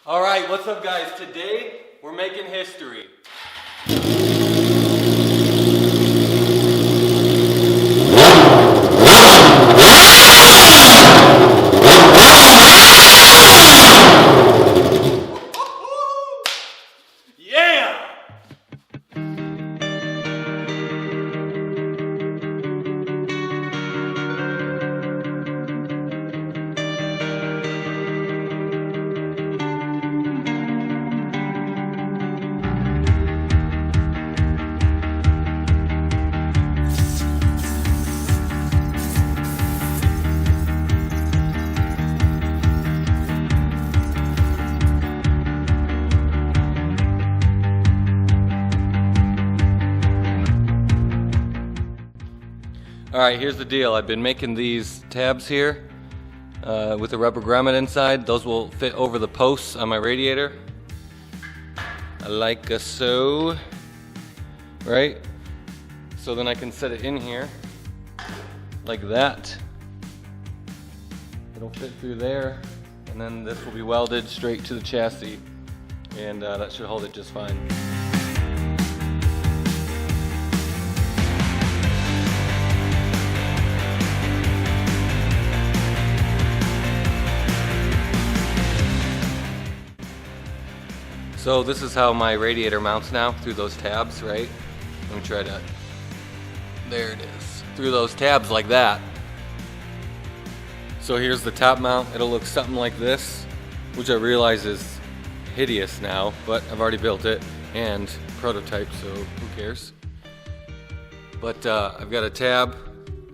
All right, what's up guys? Today we're making history. Yeah! Alright, here's the deal. I've been making these tabs here with a rubber grommet inside. Those will fit over the posts on my radiator. Like so. Right? So then I can set it in here like that. It'll fit through there, and then this will be welded straight to the chassis, and that should hold it just fine. So this is how my radiator mounts now, through those tabs, right? Let me try to, there it is, through those tabs like that. So here's the top mount. It'll look something like this, which I realize is hideous now, but I've already built it and prototype, so who cares? But I've got a tab,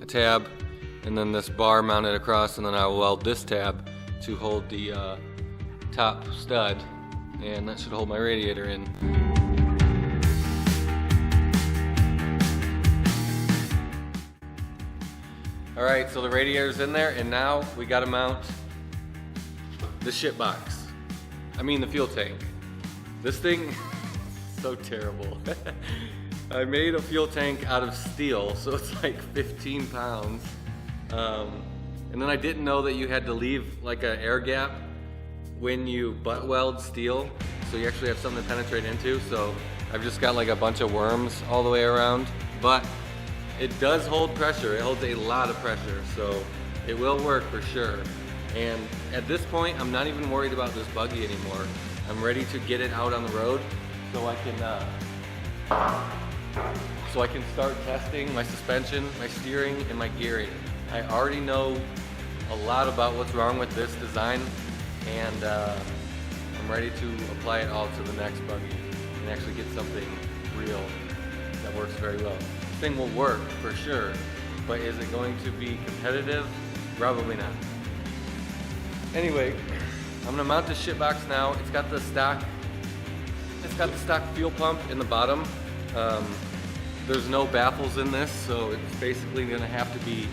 and then this bar mounted across, and then I'll weld this tab to hold the top stud, and that should hold my radiator in. Alright, so the radiator's in there, and now we gotta mount the shit box. I mean the fuel tank. This thing, so terrible. I made a fuel tank out of steel, so it's like 15 pounds. And then I didn't know that you had to leave like an air gap when you butt weld steel, so you actually have something to penetrate into. So I've just got like a bunch of worms all the way around, but it does hold pressure. It holds a lot of pressure, so it will work for sure. And at this point, I'm not even worried about this buggy anymore. I'm ready to get it out on the road so I can start testing my suspension, my steering, and my gearing. I already know a lot about what's wrong with this design, and I'm ready to apply it all to the next buggy and actually get something real that works very well. This thing will work for sure, but is it going to be competitive? Probably not. Anyway, I'm gonna mount this shit box now. It's got the stock fuel pump in the bottom. There's no baffles in this, so it's basically gonna have to be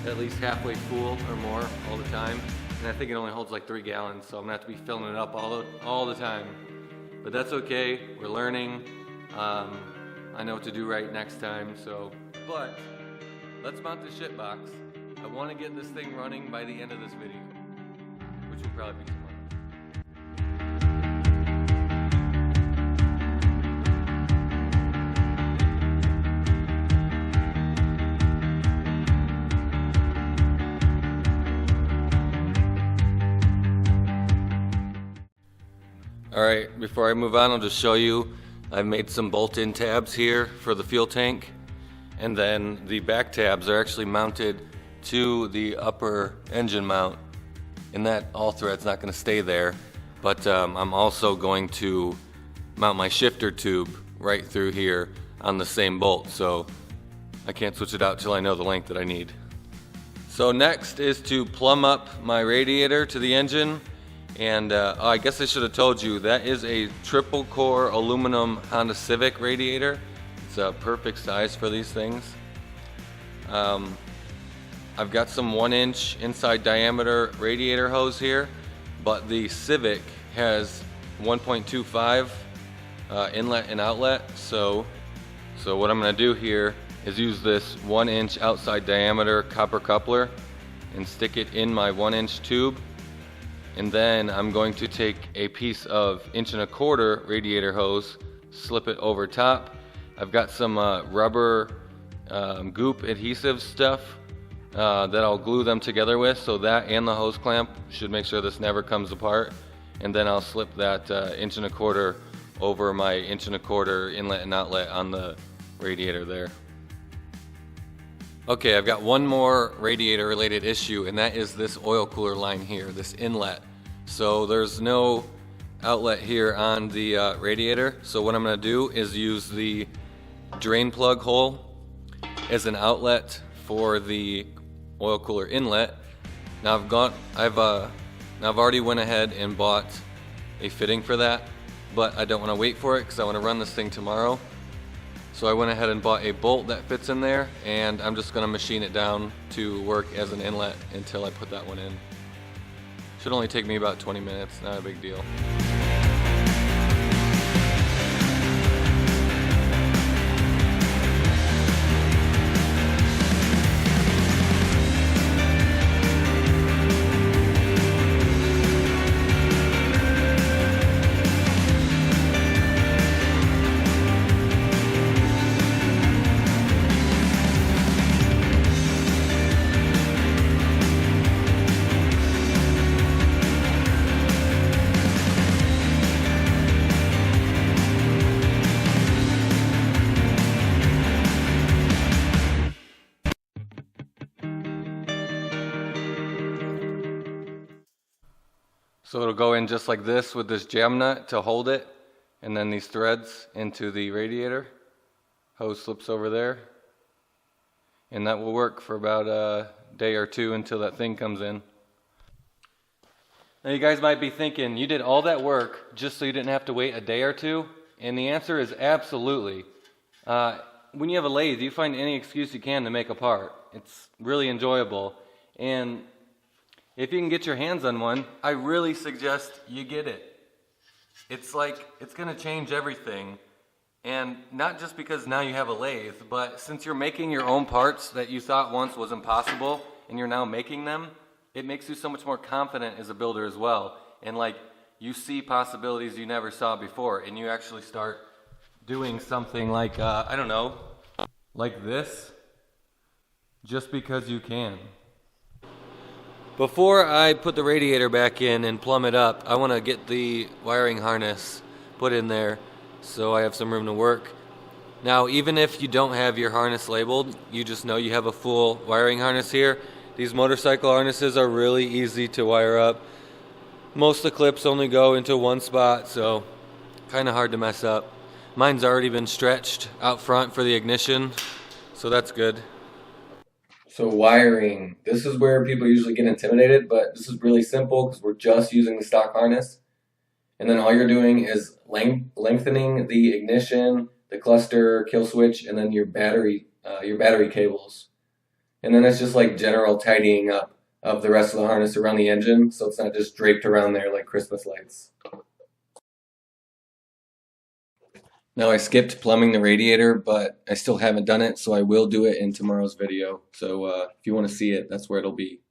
at least halfway full or more all the time. And I think it only holds like 3 gallons, so I'm gonna have to be filling it up all the time. But that's okay, we're learning. I know what to do right next time, so. But, let's mount the shit box. I wanna get this thing running by the end of this video, which will probably be tomorrow. Alright, before I move on, I'll just show you, I've made some bolt-in tabs here for the fuel tank, and then the back tabs are actually mounted to the upper engine mount, and that all thread's not going to stay there, but I'm also going to mount my shifter tube right through here on the same bolt, so I can't switch it out till I know the length that I need. So next is to plumb up my radiator to the engine. And I guess I should have told you, that is a triple core aluminum Honda Civic radiator. It's a perfect size for these things. I've got some 1-inch inside diameter radiator hose here, but the Civic has 1.25 inlet and outlet. So what I'm going to do here is use this 1-inch outside diameter copper coupler and stick it in my 1-inch tube. And then I'm going to take a piece of 1¼ inch radiator hose, slip it over top. I've got some rubber goop adhesive stuff that I'll glue them together with, so that and the hose clamp should make sure this never comes apart. And then I'll slip that 1¼ inch over my 1¼ inch inlet and outlet on the radiator there. Okay, I've got one more radiator related issue, and that is this oil cooler line here, this inlet. So there's no outlet here on the radiator, so what I'm going to do is use the drain plug hole as an outlet for the oil cooler inlet. Now I've already went ahead and bought a fitting for that, but I don't want to wait for it because I want to run this thing tomorrow. So I went ahead and bought a bolt that fits in there, and I'm just going to machine it down to work as an inlet until I put that one in. Should only take me about 20 minutes, not a big deal. So it'll go in just like this with this jam nut to hold it, and then these threads into the radiator. Hose slips over there, and that will work for about a day or two until that thing comes in. Now you guys might be thinking, you did all that work just so you didn't have to wait a day or two? And the answer is absolutely. When you have a lathe, you find any excuse you can to make a part. It's really enjoyable. And if you can get your hands on one, I really suggest you get it. It's going to change everything. And not just because now you have a lathe, but since you're making your own parts that you thought once was impossible and you're now making them, it makes you so much more confident as a builder as well. And you see possibilities you never saw before, and you actually start doing something like, I don't know, like this, just because you can. Before I put the radiator back in and plumb it up, I want to get the wiring harness put in there so I have some room to work. Now, even if you don't have your harness labeled, you just know you have a full wiring harness here. These motorcycle harnesses are really easy to wire up. Most of the clips only go into one spot, so kind of hard to mess up. Mine's already been stretched out front for the ignition, so that's good. So wiring, this is where people usually get intimidated, but this is really simple because we're just using the stock harness. And then all you're doing is lengthening the ignition, the cluster, kill switch, and then your battery cables. And then it's just like general tidying up of the rest of the harness around the engine, so it's not just draped around there like Christmas lights. Now I skipped plumbing the radiator, but I still haven't done it, so I will do it in tomorrow's video. So if you want to see it, that's where it'll be.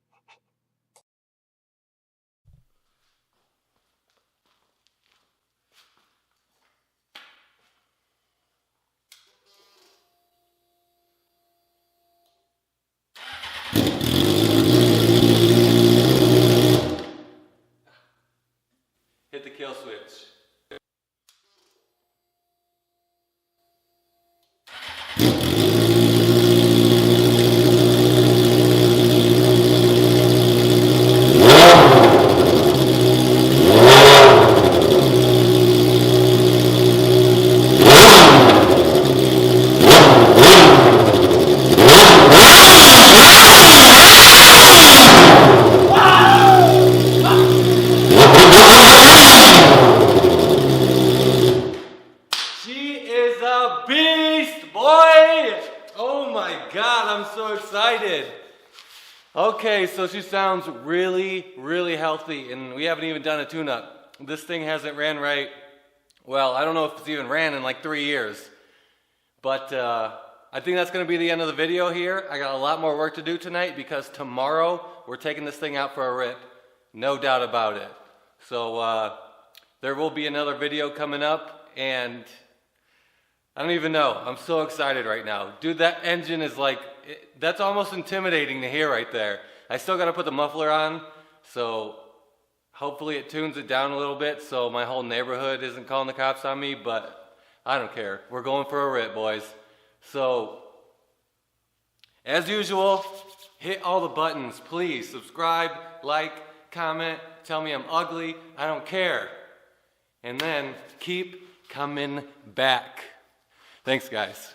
Hit the kill switch. Okay, so she sounds really, really healthy, and we haven't even done a tune-up. This thing hasn't ran right, well, I don't know if it's even ran in like 3 years. But I think that's going to be the end of the video here. I got a lot more work to do tonight because tomorrow we're taking this thing out for a rip. no doubt about it. So there will be another video coming up, and I don't even know. I'm so excited right now. Dude, that engine is like, that's almost intimidating to hear right there. I still got to put the muffler on, so hopefully it tunes it down a little bit so my whole neighborhood isn't calling the cops on me, but I don't care. We're going for a rip, boys. So, as usual, hit all the buttons. Please subscribe, like, comment, tell me I'm ugly. I don't care. And then keep coming back. Thanks, guys.